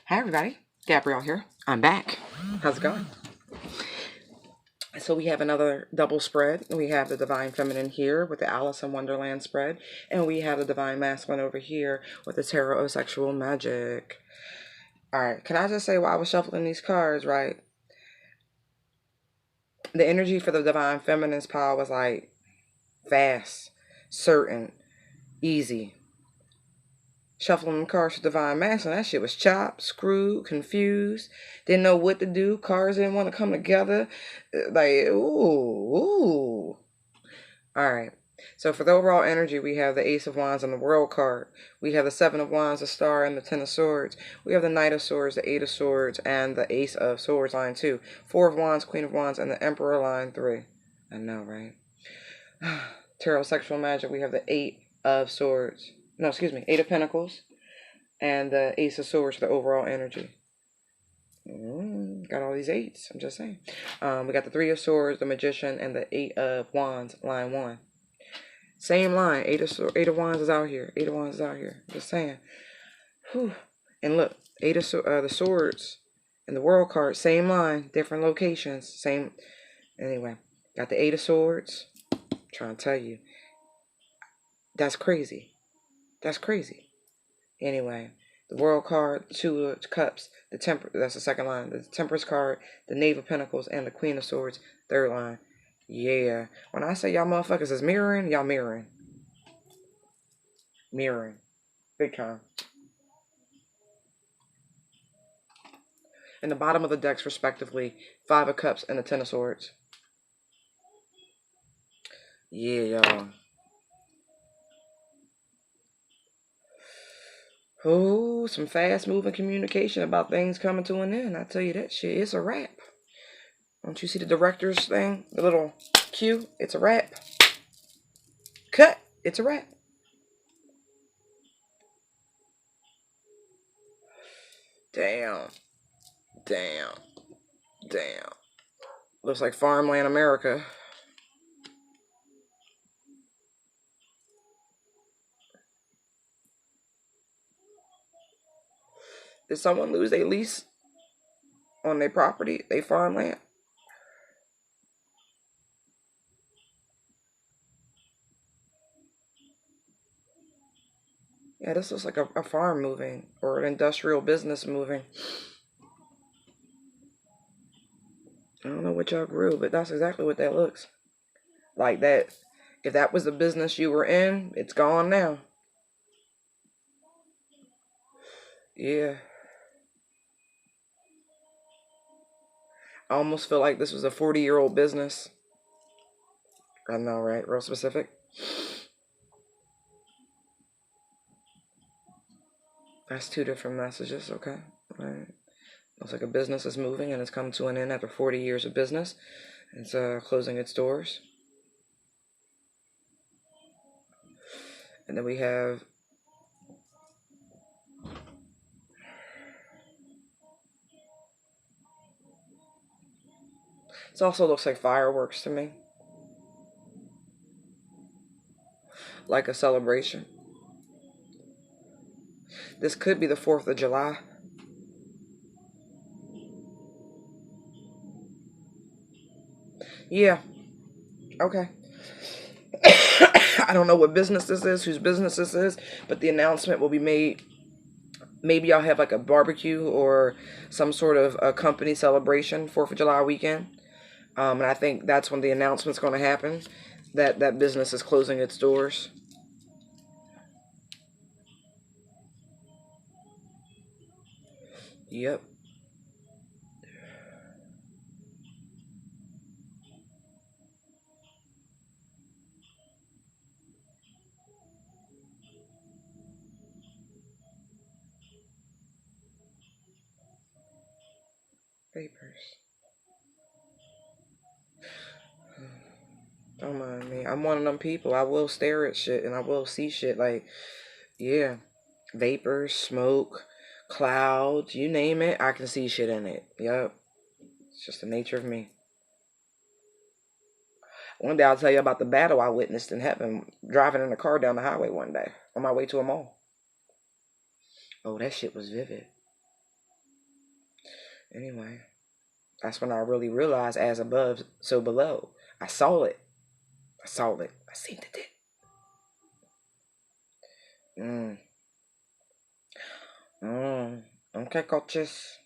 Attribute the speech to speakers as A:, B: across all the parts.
A: Hi everybody, Gabrielle here. I'm back. How's it going? So we have another double spread. We have the Divine Feminine here with the Alice in Wonderland spread. And we have the Divine Masculine over here with the Tarot of Sexual Magic. Alright, can I just say while I was shuffling these cards, right? The energy for the Divine Feminine's pile was like fast, certain, easy. Shuffling the cards to Divine Masculine, that shit was chopped, screwed, confused, didn't know what to do. Cards didn't want to come together. Like, ooh. Alright. So for the overall energy, we have the Ace of Wands and the World card. We have the Seven of Wands, the Star, and the Ten of Swords. We have the Knight of Swords, the Eight of Swords, and the Ace of Swords, line 2. Four of Wands, Queen of Wands, and the Emperor, line 3. I know, right? Tarot Sexual Magic, we have the Eight of Swords. No, excuse me, Eight of Pentacles. And the Ace of Swords for the overall energy. Got all these eights, I'm just saying. We got the Three of Swords, the Magician, and the Eight of Wands, line 1. Same line. Eight of Wands is out here. Eight of Wands is out here. Just saying. Whew. And look, Eight of the Swords and the World card, same line, different locations, same. Anyway, got the Eight of Swords. I'm trying to tell you, that's crazy. That's crazy. Anyway, the World card, Two of Cups, the Temper. That's the second line. The Temperance card, the Knave of Pentacles, and the Queen of Swords, third line. Yeah. When I say y'all motherfuckers is mirroring, y'all mirroring. Mirroring. Big time. And the bottom of the decks, respectively, Five of Cups and the Ten of Swords. Yeah, y'all. Oh, some fast-moving communication about things coming to an end. I tell you that shit, it's a wrap. Don't you see the director's thing? The little cue? It's a wrap. Cut. It's a wrap. Damn. Looks like Farmland America. Did someone lose their lease on their property, their farmland? Yeah, this looks like a farm moving or an industrial business moving. I don't know what y'all grew, but that's exactly what that looks like. That, if that was the business you were in, it's gone now. Yeah. I almost feel like this was a 40-year-old business. I know, right? Real specific. That's two different messages, okay? All right. Looks like a business is moving and it's come to an end after 40 years of business. It's closing its doors. And then we have it also looks like fireworks to me. Like a celebration. This could be the 4th of July. Yeah. Okay. I don't know what business this is, whose business this is, but the announcement will be made. Maybe I'll have like a barbecue or some sort of a company celebration 4th of July weekend. And I think that's when the announcement's going to happen, that that business is closing its doors. Yep. Papers. Don't mind me. I'm one of them people. I will stare at shit and I will see shit. Like, yeah. Vapors, smoke, clouds, you name it, I can see shit in it. Yep. It's just the nature of me. One day I'll tell you about the battle I witnessed in heaven, driving in a car down the highway one day on my way to a mall. Oh, that shit was vivid. Anyway, that's when I really realized, as above, so below. I saw it. I saw it. I seen it. Okay, coaches.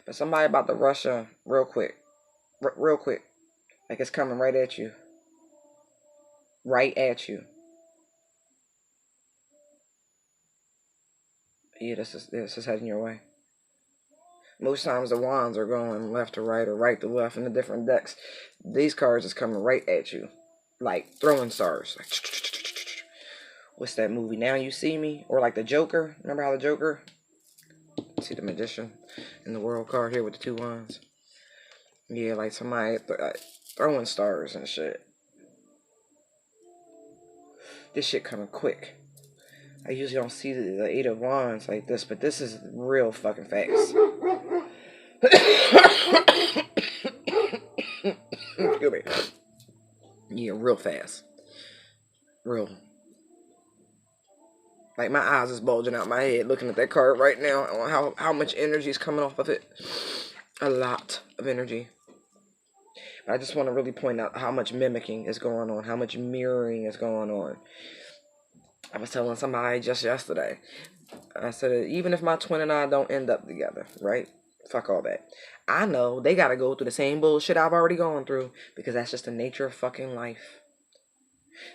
A: But somebody about to rush her real quick. Real quick. Like it's coming right at you. Right at you. Yeah, this is heading your way. Most times the wands are going left to right or right to left in the different decks. These cards is coming right at you. Like throwing stars. Like, what's that movie? Now You See Me? Or like the Joker. Remember how the Joker? See the Magician in the World card here with the 2 wands. Yeah, like somebody throwing stars and shit. This shit coming quick. I usually don't see the 8 of wands like this, but this is real fucking fast. Excuse me. Yeah, real fast. Real. Like my eyes is bulging out my head looking at that card right now. On how much energy is coming off of it. A lot of energy. But I just want to really point out how much mimicking is going on. How much mirroring is going on. I was telling somebody just yesterday. I said, even if my twin and I don't end up together, right? Fuck all that. I know they gotta go through the same bullshit I've already gone through. Because that's just the nature of fucking life.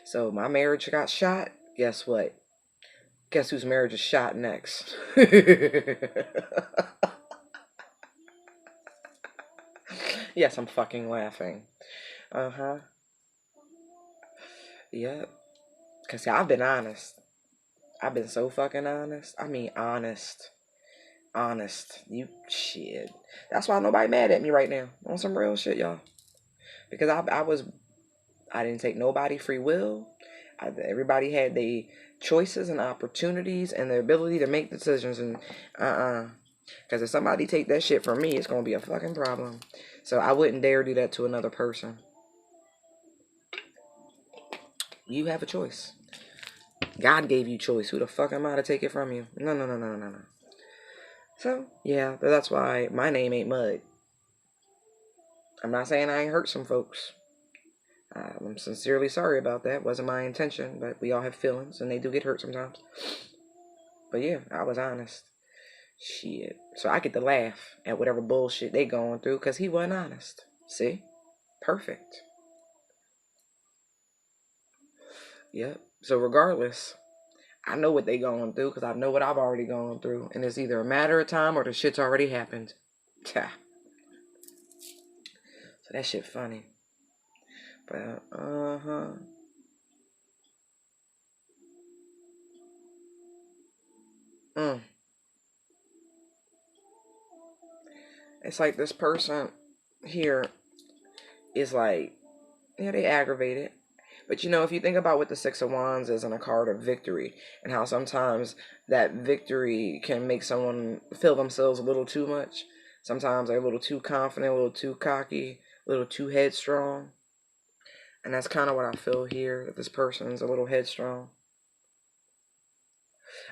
A: So my marriage got shot. Guess what? Guess whose marriage is shot next? Yes, I'm fucking laughing. Uh-huh. Yep. Because see, I've been honest. I've been so fucking honest. I mean, honest. Honest. You shit. That's why nobody mad at me right now. On some real shit, y'all. Because I didn't take nobody free will. Everybody had their choices and opportunities and the ability to make decisions. And because if somebody take that shit from me, it's going to be a fucking problem. So I wouldn't dare do that to another person. You have a choice. God gave you choice. Who the fuck am I to take it from you? No. So, yeah, but that's why my name ain't Mud. I'm not saying I ain't hurt some folks. I'm sincerely sorry about that. Wasn't my intention, but we all have feelings, and they do get hurt sometimes. But yeah, I was honest. Shit. So I get to laugh at whatever bullshit they going through, because he wasn't honest. See? Perfect. Yep. So regardless, I know what they going through, because I know what I've already gone through, and it's either a matter of time or the shit's already happened. So that shit funny. But, It's like this person here is like, yeah, they aggravated. But you know, if you think about what the 6 of Wands is in a card of victory, and how sometimes that victory can make someone feel themselves a little too much. Sometimes they're a little too confident, a little too cocky, a little too headstrong. And that's kind of what I feel here, that this person's a little headstrong.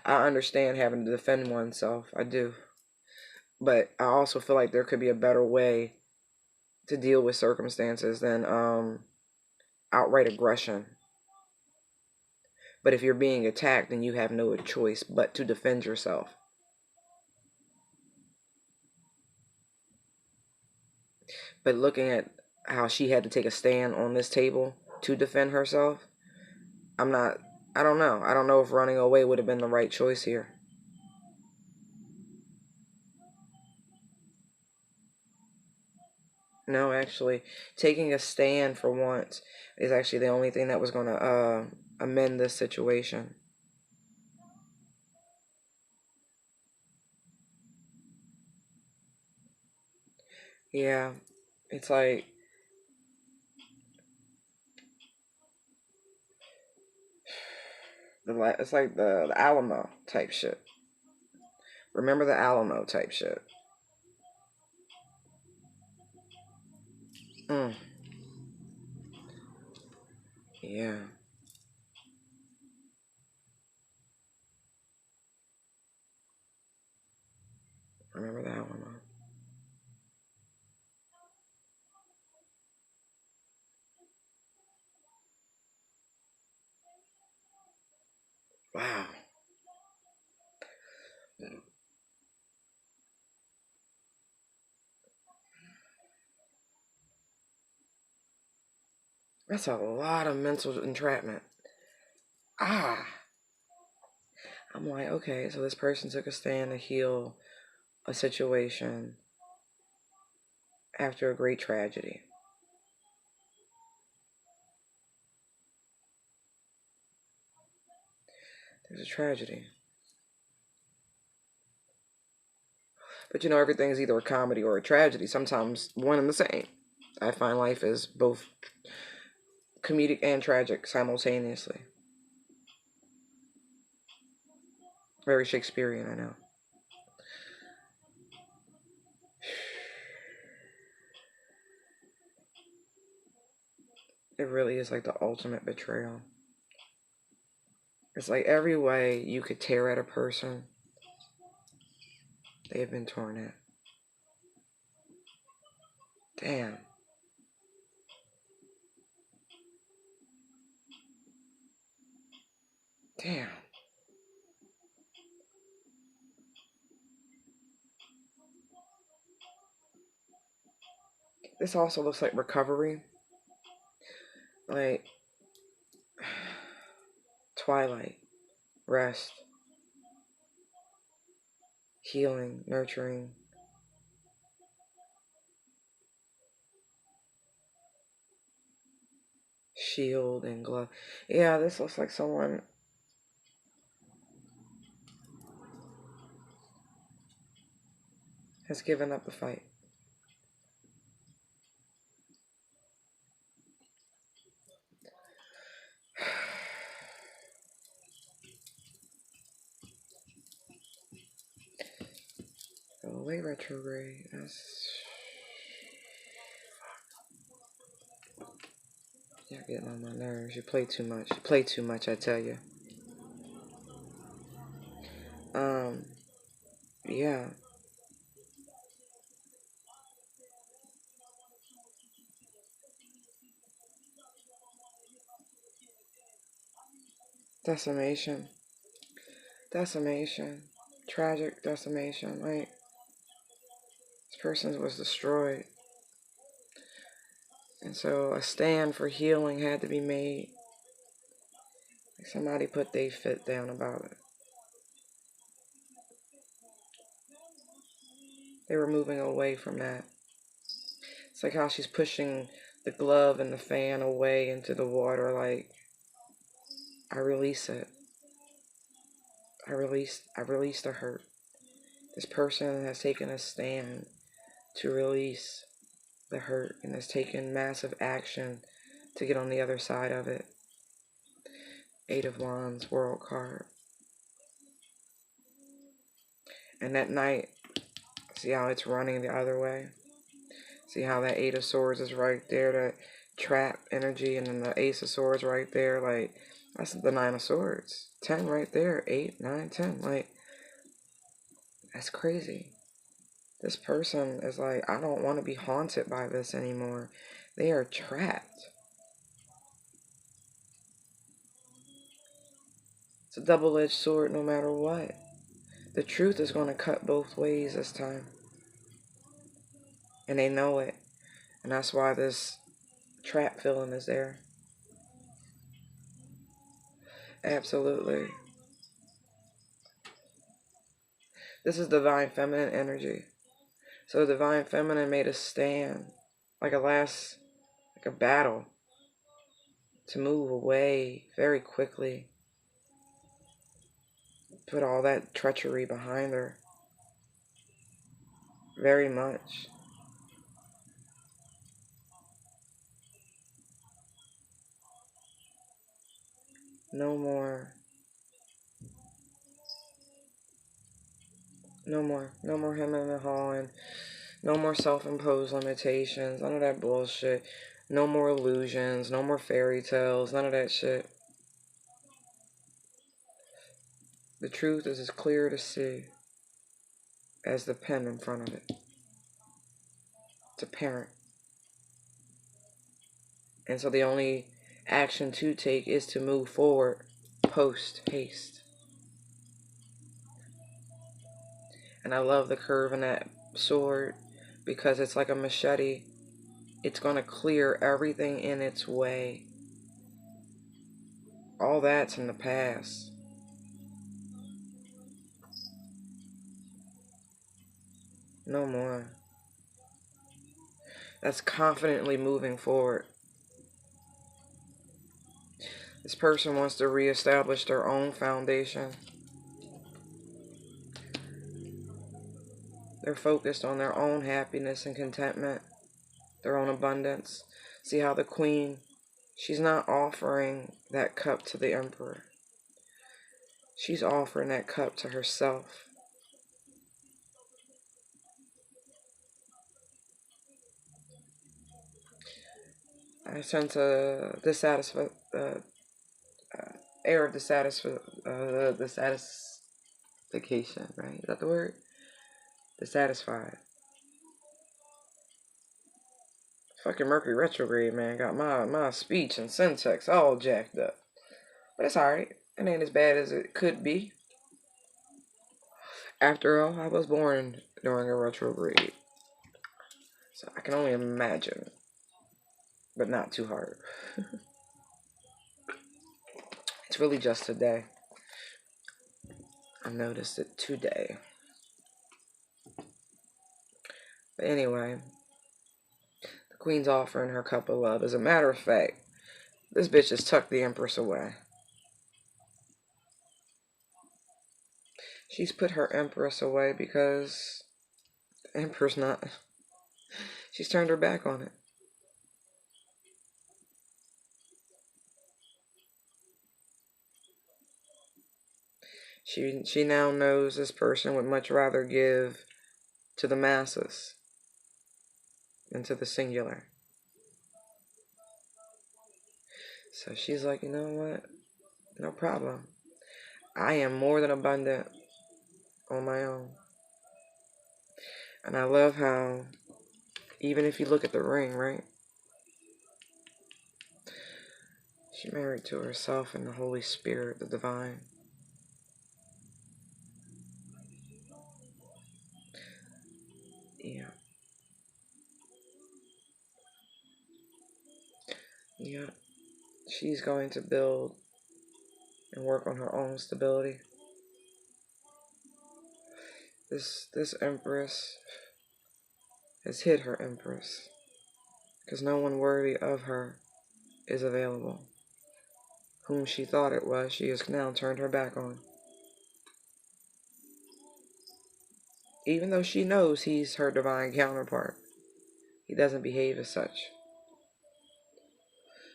A: I understand having to defend oneself. I do. But I also feel like there could be a better way to deal with circumstances than outright aggression. But if you're being attacked, then you have no choice but to defend yourself. But looking at how she had to take a stand on this table to defend herself, I don't know. I don't know if running away would have been the right choice here. No, actually, taking a stand for once is actually the only thing that was going to amend this situation. Yeah, it's like it's like the Alamo type shit. Remember the Alamo type shit. Yeah. Remember that one, though. Wow. That's a lot of mental entrapment. Ah. I'm like, okay, so this person took a stand to heal a situation after a great tragedy. There's a tragedy. But you know, everything's either a comedy or a tragedy. Sometimes one and the same. I find life is both comedic and tragic simultaneously. Very Shakespearean, I know. It really is like the ultimate betrayal. It's like every way you could tear at a person, they have been torn at. Damn. Damn. This also looks like recovery. Like twilight, rest, healing, nurturing. Shield and glove. Yeah, this looks like someone has given up the fight. Go away, retrograde. That's... You're getting on my nerves. You play too much. You play too much, I tell you. Yeah. Decimation. Decimation. Tragic decimation. Like, this person was destroyed. And so a stand for healing had to be made. Like somebody put their foot down about it. They were moving away from that. It's like how she's pushing the glove and the fan away into the water. Like, I release it. I release the hurt. This person has taken a stand to release the hurt and has taken massive action to get on the other side of it. Eight of Wands, World card. And that night, see how it's running the other way? See how that Eight of Swords is right there, that trap energy, and then the Ace of Swords right there. Like, that's the Nine of Swords. 10 right there. 8, 9, 10. Like, that's crazy. This person is like, I don't want to be haunted by this anymore. They are trapped. It's a double-edged sword no matter what. The truth is going to cut both ways this time. And they know it. And that's why this trap feeling is there. Absolutely. This is divine feminine energy. So divine feminine made a stand, like a battle, to move away very quickly. Put all that treachery behind her. Very much. No more. No more. No more him and hawing. No more self-imposed limitations. None of that bullshit. No more illusions. No more fairy tales. None of that shit. The truth is as clear to see as the pen in front of it. It's a parent. And so the only action to take is to move forward post haste. And I love the curve in that sword because it's like a machete. It's going to clear everything in its way. All that's in the past. No more. That's confidently moving forward. This person wants to reestablish their own foundation. They're focused on their own happiness and contentment, their own abundance. See how the Queen, she's not offering that cup to the Emperor. She's offering that cup to herself. I sense a air of dissatisfaction, right? Is that the word? Dissatisfied. Fucking Mercury retrograde, man, got my speech and syntax all jacked up. But it's alright. It ain't as bad as it could be. After all, I was born during a retrograde. So I can only imagine. But not too hard. It's really just today. I noticed it today. But anyway, the Queen's offering her cup of love. As a matter of fact, this bitch has tucked the Empress away. She's put her Empress away because the Emperor's not. She's turned her back on it. She now knows this person would much rather give to the masses than to the singular. So she's like, you know what? No problem. I am more than abundant on my own. And I love how, even if you look at the ring, right? She's married to herself and the Holy Spirit, the divine. Yeah. Yeah. She's going to build and work on her own stability. This Empress has hid her Empress because no one worthy of her is available. Whom she thought it was, she has now turned her back on. Even though she knows he's her divine counterpart, he doesn't behave as such.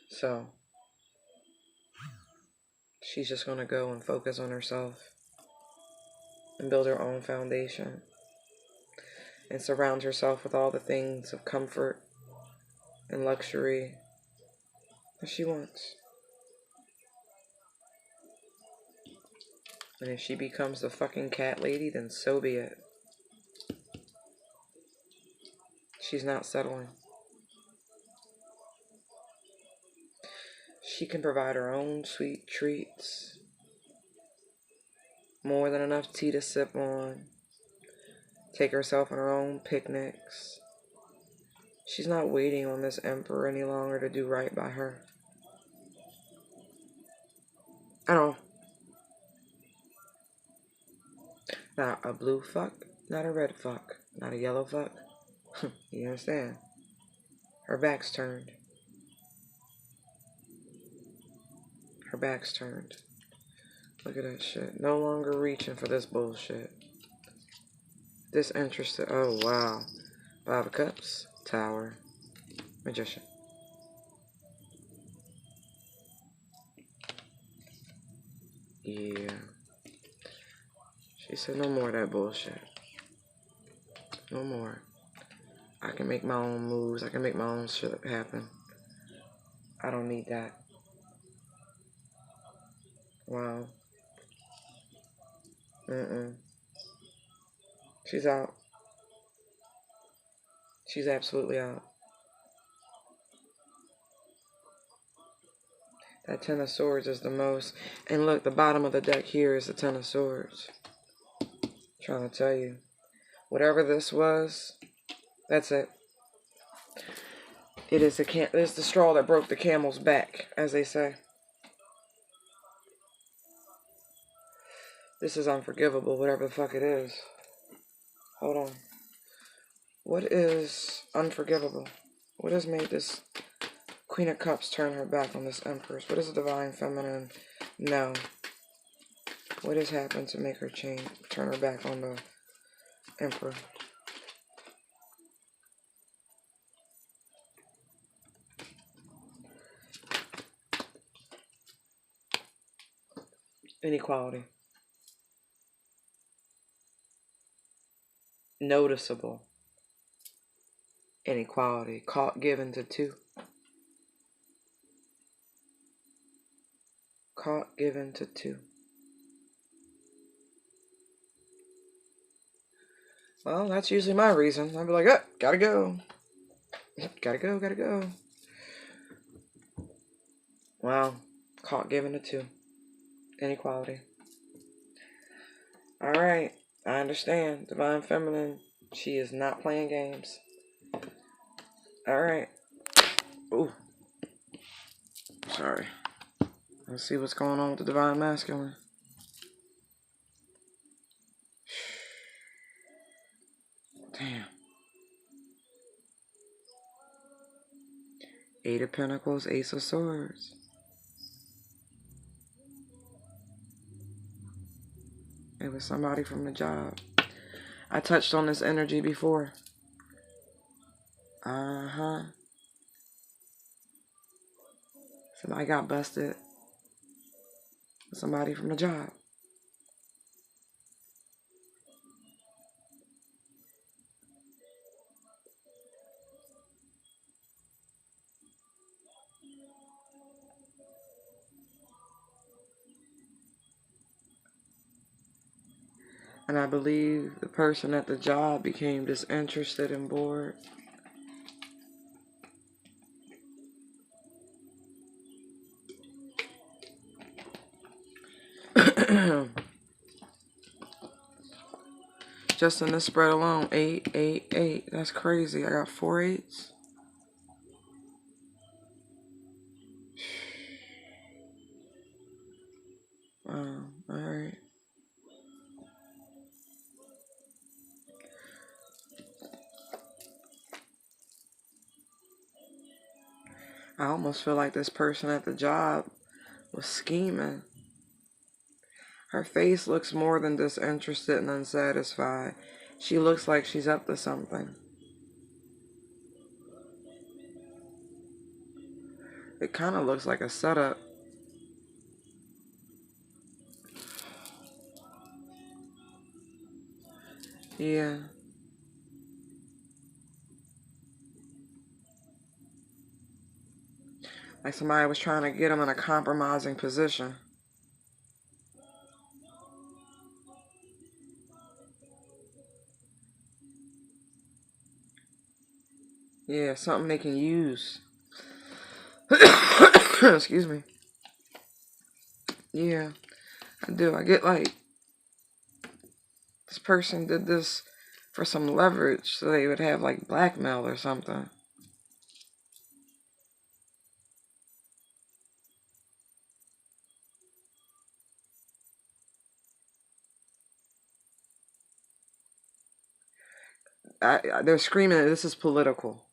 A: So she's just going to go and focus on herself and build her own foundation and surround herself with all the things of comfort and luxury that she wants. And if she becomes the fucking cat lady, then so be it. She's not settling. She can provide her own sweet treats. More than enough tea to sip on. Take herself on her own picnics. She's not waiting on this Emperor any longer to do right by her. At all. Not a blue fuck, not a red fuck, not a yellow fuck. You understand? Her back's turned. Her back's turned. Look at that shit. No longer reaching for this bullshit. Disinterested. Oh, wow. Five of Cups. Tower. Magician. Yeah. She said no more of that bullshit. No more. I can make my own moves. I can make my own shit happen. I don't need that. Wow. She's out. She's absolutely out. That Ten of Swords is the most. And look, the bottom of the deck here is the Ten of Swords. I'm trying to tell you. Whatever this was, that's it. It is the straw that broke the camel's back, as they say. This is unforgivable, whatever the fuck it is. Hold on. What is unforgivable? What has made this Queen of Cups turn her back on this Empress? What is the Divine Feminine? No. What has happened to make her turn her back on the Emperor? Inequality. Noticeable inequality. Caught given to two. Caught given to two. Well, that's usually my reason. I'd be like, oh, gotta go. Gotta go, gotta go. Wow. Caught given to two. Inequality. Alright. I understand. Divine Feminine. She is not playing games. Alright. Ooh. Sorry. Let's see what's going on with the Divine Masculine. Damn. Eight of Pentacles, Ace of Swords. It was somebody from the job. I touched on this energy before. Uh-huh. Somebody got busted. Somebody from the job. And I believe the person at the job became disinterested and bored. Just in this spread alone, 8, 8, 8. That's crazy. I got 4 8s. Wow. Alright. I almost feel like this person at the job was scheming. Her face looks more than disinterested and unsatisfied. She looks like she's up to something. It kind of looks like a setup. Yeah. Like somebody was trying to get him in a compromising position. Yeah, something they can use. Excuse me. Yeah, I do. I get like, this person did this for some leverage so they would have like blackmail or something. They're screaming that this is political.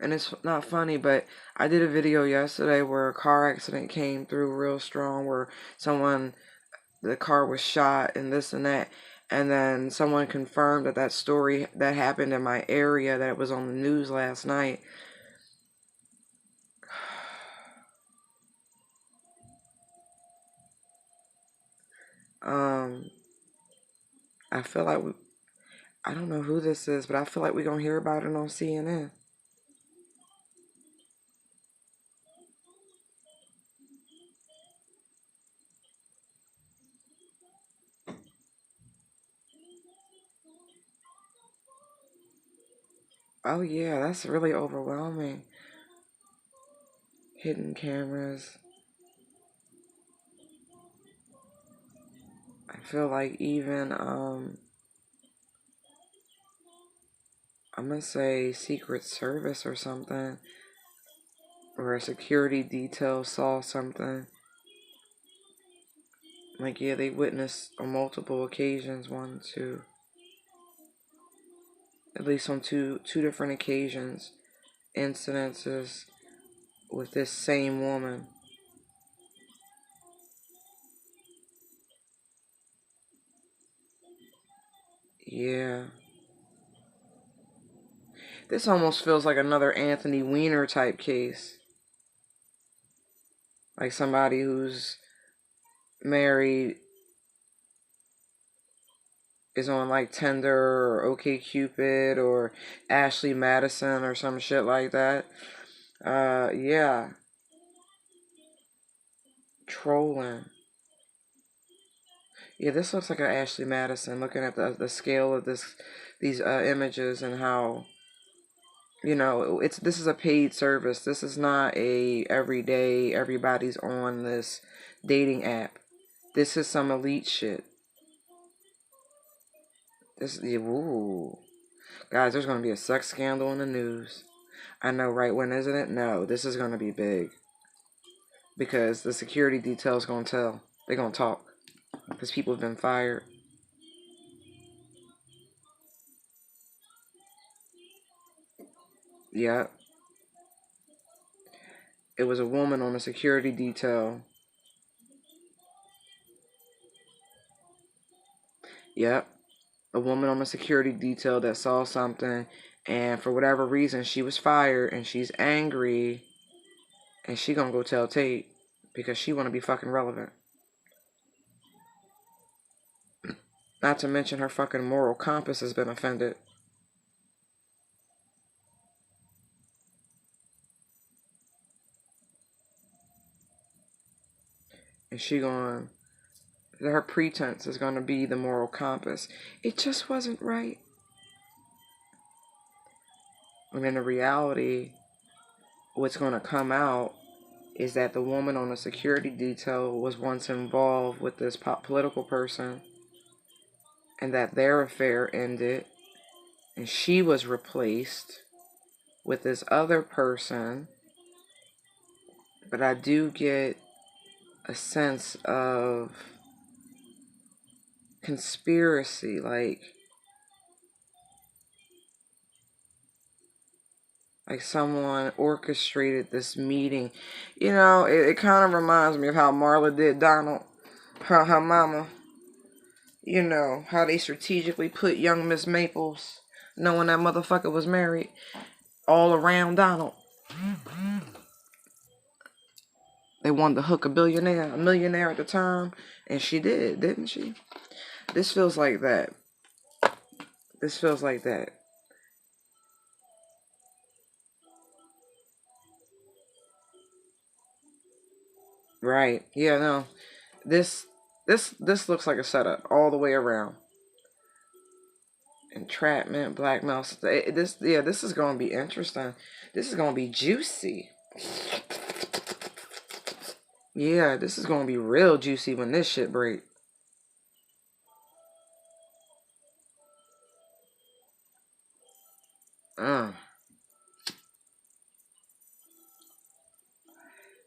A: And it's not funny, but I did a video yesterday where a car accident came through real strong, where the car was shot and this and that. And then someone confirmed that story that happened in my area, that it was on the news last night. I feel like I don't know who this is, but I feel like we're going to hear about it on CNN. Oh yeah, that's really overwhelming. Hidden cameras. I feel like even, I'm gonna say Secret Service or something, or a security detail saw something. Like, yeah, they witnessed on multiple occasions, one, two, at least on two different occasions, incidences with this same woman. Yeah. This almost feels like another Anthony Weiner type case. Like somebody who's married is on like Tinder or OkCupid or Ashley Madison or some shit like that. Yeah. Trolling. Yeah, this looks like an Ashley Madison. Looking at the scale of these images and how, you know, this is a paid service. This is not a everyday everybody's on this dating app. This is some elite shit. Ooh. Guys, there's going to be a sex scandal in the news. I know, right? When isn't it? No, this is going to be big. Because the security detail's going to tell. They're going to talk. Because people have been fired. Yep. It was a woman on a security detail. Yep. A woman on a security detail that saw something. And for whatever reason, she was fired. And she's angry. And she going to go tell Tate. Because she want to be fucking relevant. Not to mention her fucking moral compass has been offended. And she going, her pretense is going to be the moral compass. It just wasn't right. And in the reality, what's going to come out is that the woman on the security detail was once involved with this political person, and that their affair ended, and she was replaced with this other person. But I do get a sense of conspiracy, like someone orchestrated this meeting. You know, it kind of reminds me of how Marla did Donald, her mama. You know, how they strategically put young Miss Maples, knowing that motherfucker was married, all around Donald. They wanted to hook a millionaire at the time, and she did, didn't she? This feels like that. This feels like that. Right. Yeah, no. This this looks like a setup all the way around. Entrapment, blackmail. This is gonna be interesting. This is gonna be juicy. Yeah, this is gonna be real juicy when this shit break. Uh,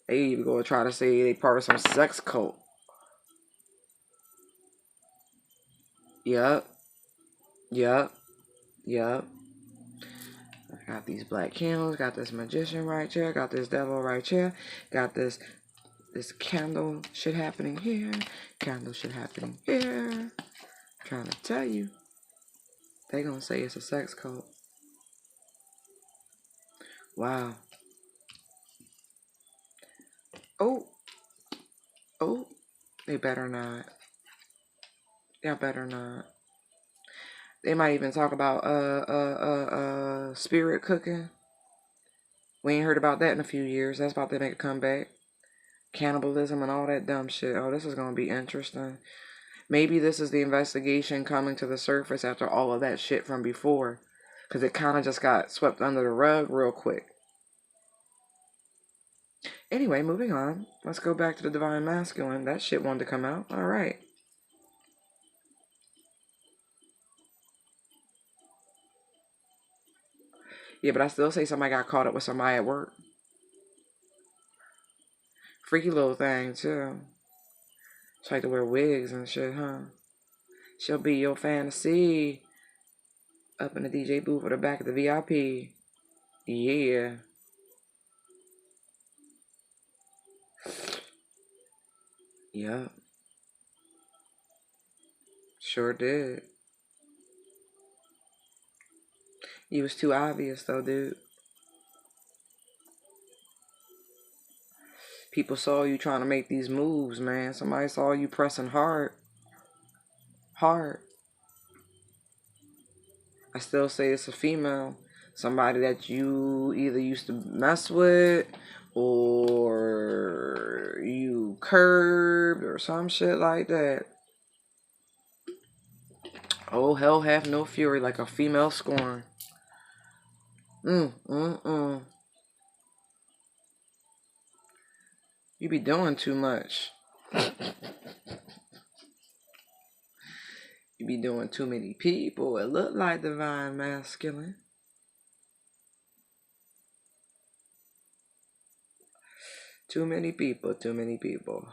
A: they even gonna try to say they part of some sex cult. Yup. Yup. Yup. I got these black candles, got this magician right here, got this devil right here, got this candle shit happening here, candle shit happening here. I'm trying to tell you. They gonna say it's a sex cult. Wow. Oh. Oh. They better not. Y'all better not. They might even talk about spirit cooking. We ain't heard about that in a few years. That's about to make a comeback. Cannibalism and all that dumb shit. Oh, this is gonna be interesting. Maybe this is the investigation coming to the surface after all of that shit from before. Because it kind of just got swept under the rug real quick. Anyway, moving on. Let's go back to the Divine Masculine. That shit wanted to come out. All right. Yeah, but I still say somebody got caught up with somebody at work. Freaky little thing, too. She like to wear wigs and shit, huh? She'll be your fantasy. Up in the DJ booth or the back of the VIP. Yeah. Yep. Sure did. You was too obvious, though, dude. People saw you trying to make these moves, man. Somebody saw you pressing hard. Hard. I still say it's a female. Somebody that you either used to mess with or you curbed or some shit like that. Oh, hell hath no fury like a female scorn. You be doing too much. You be doing too many people. It look like Divine Masculine. Too many people, too many people.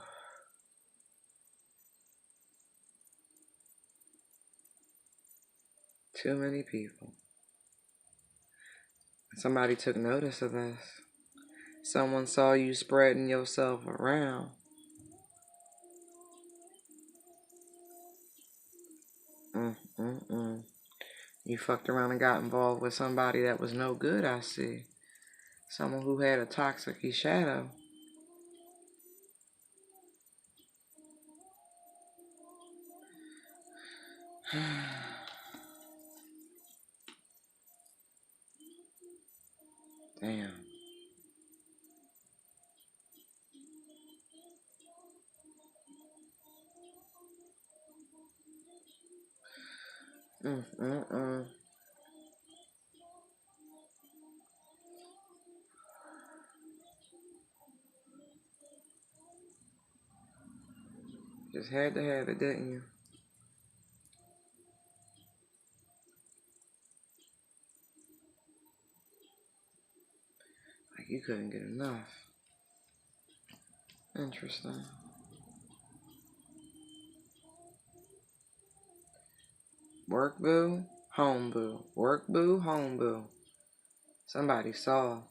A: Too many people. Somebody took notice of this. Someone saw you spreading yourself around. You fucked around and got involved with somebody that was no good, I see. Someone who had a toxic shadow. Damn. Just had to have it, didn't you? Like you couldn't get enough. Interesting. Work boo, home boo. Work boo, home boo. Somebody saw.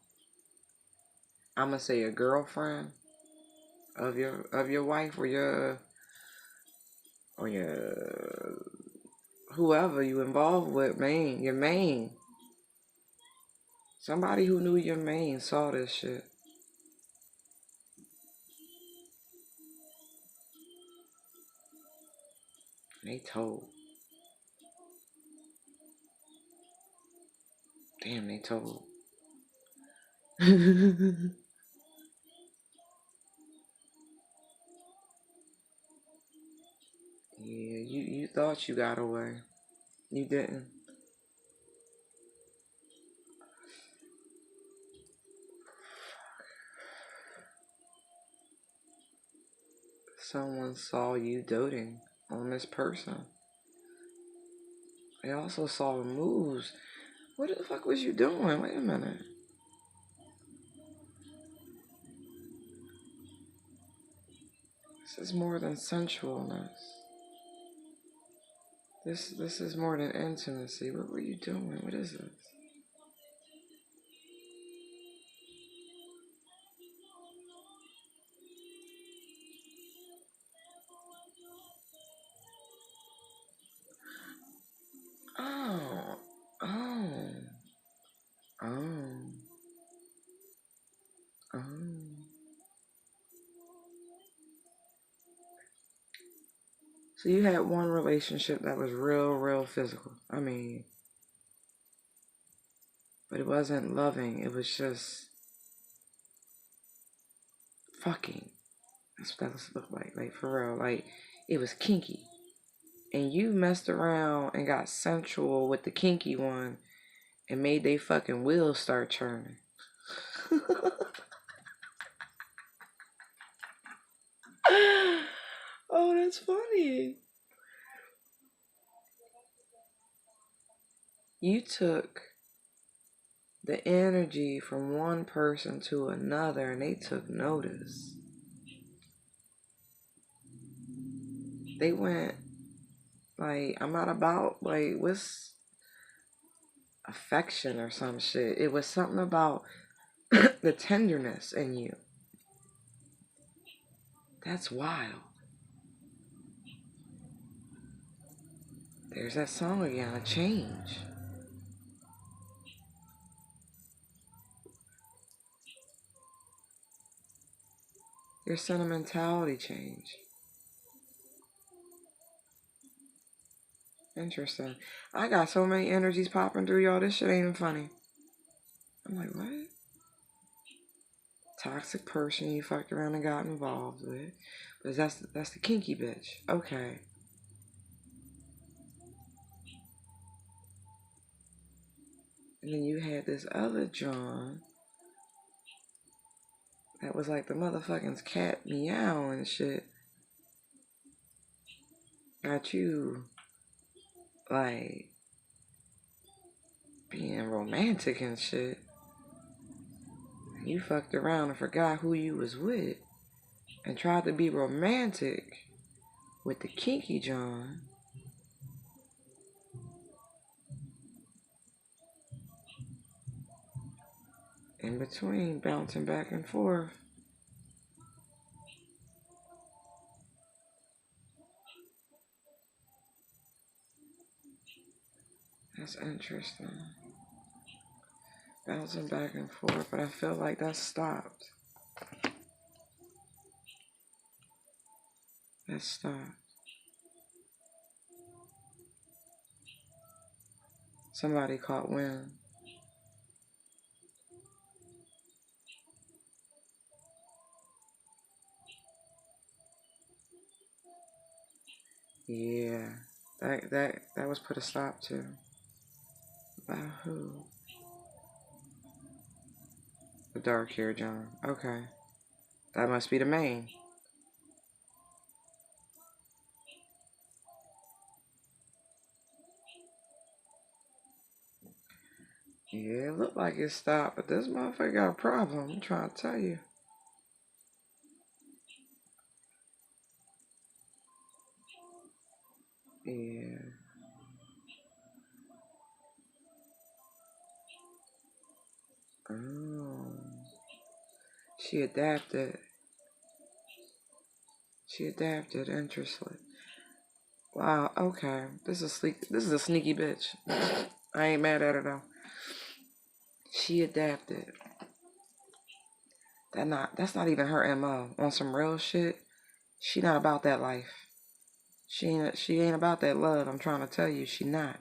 A: I'ma say a girlfriend of your wife or your whoever you involved with, your main. Somebody who knew your main saw this shit. They told. Damn, they told. Yeah, you thought you got away. You didn't. Someone saw you doting on this person. They also saw the moves. What the fuck was you doing? Wait a minute. This is more than sensualness. This is more than intimacy. What were you doing? What is this? Oh. Oh. Oh. Oh. So you had one relationship that was real physical. I mean, but it wasn't loving. It was just fucking. That's what that looked like. Like, for real. Like, it was kinky. And you messed around and got sensual with the kinky one. and made they fucking wheels start churning. Oh, that's funny. You took the energy from one person to another and they took notice. They went, like, I'm not about, like, what's affection or some shit. It was something about the tenderness in you. That's wild. There's that song again, a change. Your sentimentality change. Interesting. I got so many energies popping through, y'all. This shit ain't even funny. I'm like, what? Toxic person you fucked around and got involved with. But that's the kinky bitch. Okay. And then you had this other John that was like the motherfucking cat meow and shit. Got you, like, being romantic and shit. You fucked around and forgot who you was with and tried to be romantic with the kinky John. In between, bouncing back and forth. That's interesting. Bouncing back and forth, but I feel like that stopped. That stopped. Somebody caught wind. Yeah, that was put a stop to. By who? The dark hair John. Okay. That must be the main. Yeah, it looked like it stopped, but this motherfucker got a problem. I'm trying to tell you. Yeah. Oh. She adapted. She adapted. Interesting. Wow. Okay. This is a sneaky bitch. I ain't mad at her though. She adapted. That's not even her MO. On some real shit, she not about that life. She ain't about that love. I'm trying to tell you, she not.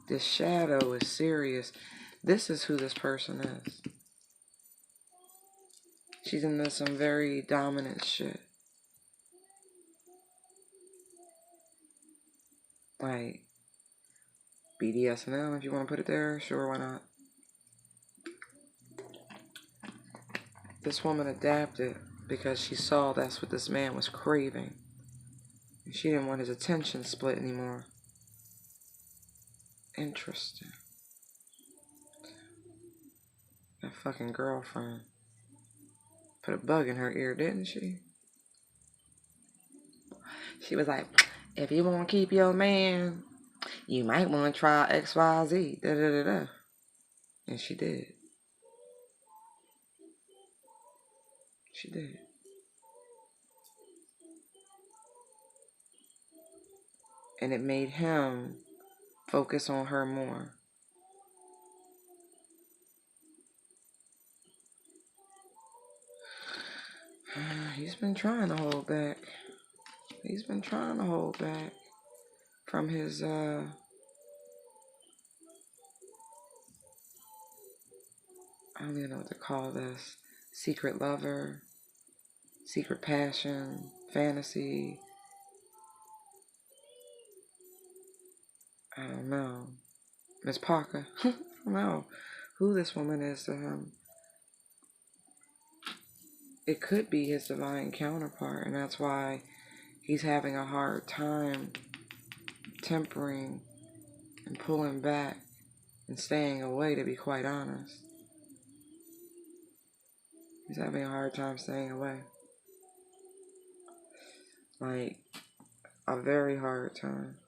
A: This shadow is serious. This is who this person is. She's into some very dominant shit. Like BDSM, if you want to put it there, sure, why not? This woman adapted because she saw that's what this man was craving. She didn't want his attention split anymore. Interesting. That fucking girlfriend put a bug in her ear, didn't she? She was like, if you want to keep your man, you might want to try XYZ. Da da da da. And she did. She did. And it made him focus on her more. He's been trying to hold back. He's been trying to hold back from his, I don't even know what to call this. Secret lover, secret passion, fantasy. I don't know. Miss Parker. I don't know who this woman is to him. It could be his divine counterpart, and that's why he's having a hard time tempering and pulling back and staying away, to be quite honest. He's having a hard time staying away. Like, a very hard time.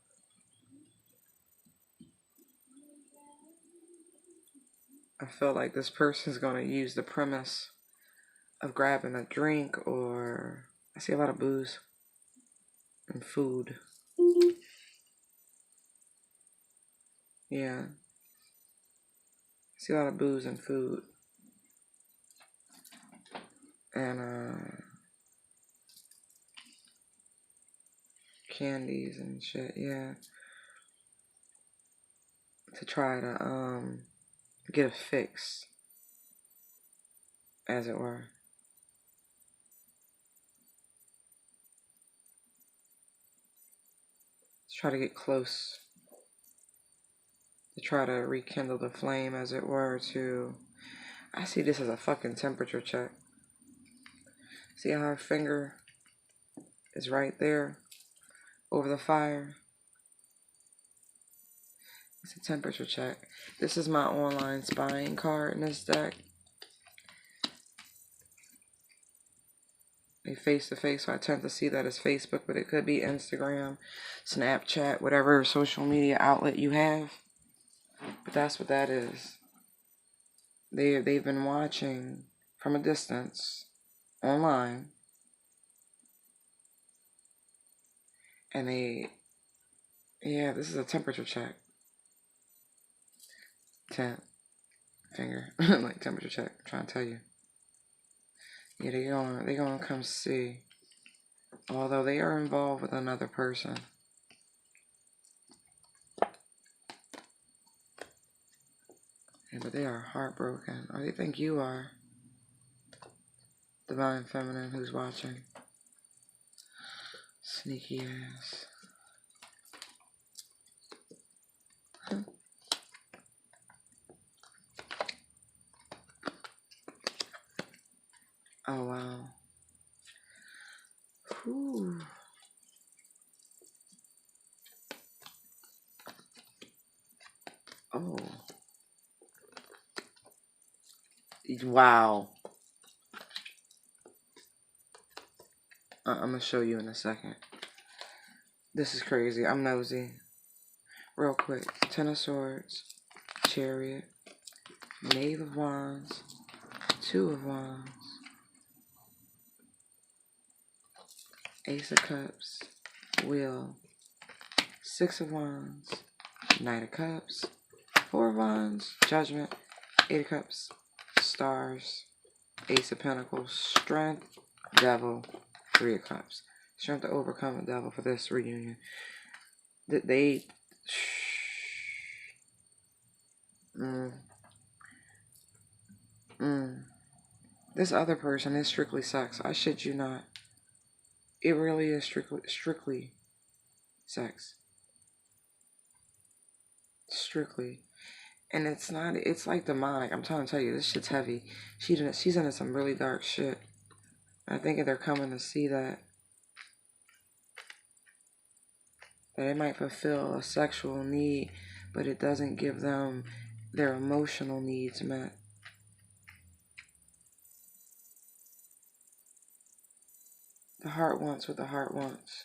A: I feel like this person's going to use the premise of grabbing a drink, or I see a lot of booze and food. Yeah. I see a lot of booze and food. And candies and shit, yeah. To try to get a fix, as it were. To try to get close. To try to rekindle the flame, as it were, to... I see this as a fucking temperature check. See how her finger is right there over the fire? It's a temperature check. This is my online spying card in this deck. A face-to-face, so I tend to see that as Facebook, but it could be Instagram, Snapchat, whatever social media outlet you have. But that's what that is. They've been watching from a distance online, and this is a temperature check. 10 finger, like temperature check. I'm trying to tell you. Yeah, they're gonna come see. Although they are involved with another person. Yeah, but they are heartbroken. Or they think you are. Divine Feminine who's watching. Sneaky ass. Huh. Oh, wow. Whew. Oh. Wow. I'm going to show you in a second. This is crazy. I'm nosy. Real quick. Ten of Swords. Chariot. Knave of Wands. Two of Wands. Ace of Cups. Wheel. Six of Wands. Knight of Cups. Four of Wands. Judgment. Eight of Cups. Stars. Ace of Pentacles. Strength. Devil. Three of Cups. Strength to overcome the devil for this reunion. This other person is strictly sex. I shit you not. It really is strictly sex. Strictly. And it's not, it's like demonic. I'm trying to tell you, this shit's heavy. She's into some really dark shit. I think they're coming to see that it might fulfill a sexual need, but it doesn't give them their emotional needs met. The heart wants what the heart wants.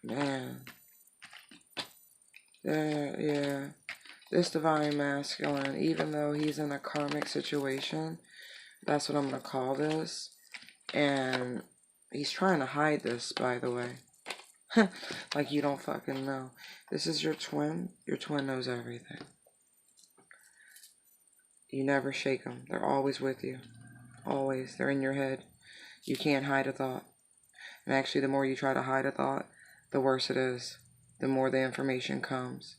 A: Man. Yeah. This divine masculine, even though he's in a karmic situation, that's what I'm going to call this. And he's trying to hide this, by the way. Like you don't fucking know. This is your twin. Your twin knows everything. You never shake them. They're always with you. Always. They're in your head. You can't hide a thought. And actually, the more you try to hide a thought, the worse it is. The more the information comes.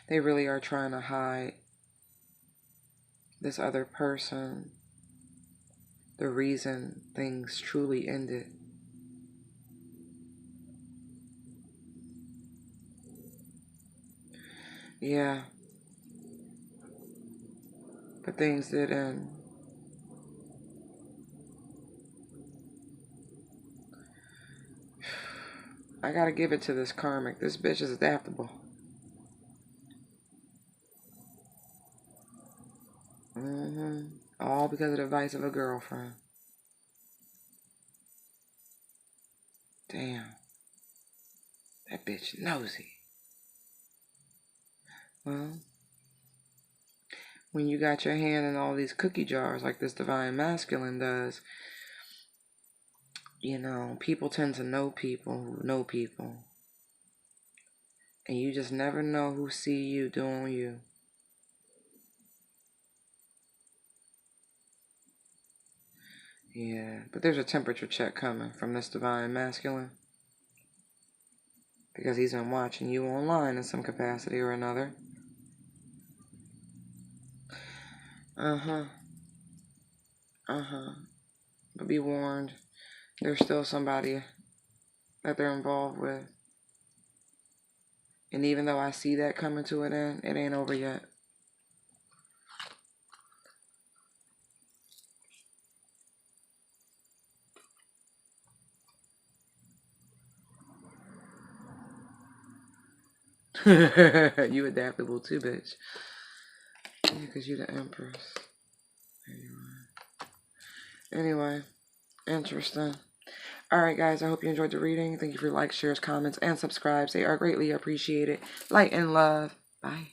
A: They really are trying to hide this other person, the reason things truly ended. Yeah. But things did end. I gotta give it to this karmic. This bitch is adaptable. All because of the advice of a girlfriend. Damn. That bitch nosy. Well, when you got your hand in all these cookie jars like this divine masculine does, you know, people tend to know people who know people. And you just never know who see you doing you. Yeah, but there's a temperature check coming from this divine masculine. Because he's been watching you online in some capacity or another. Uh-huh. But be warned, there's still somebody that they're involved with. And even though I see that coming to an end, it ain't over yet. You adaptable too, bitch. Yeah, because you're the Empress. Anyway, interesting. Alright, guys, I hope you enjoyed the reading. Thank you for your likes, shares, comments, and subscribes. They are greatly appreciated. Light and love. Bye.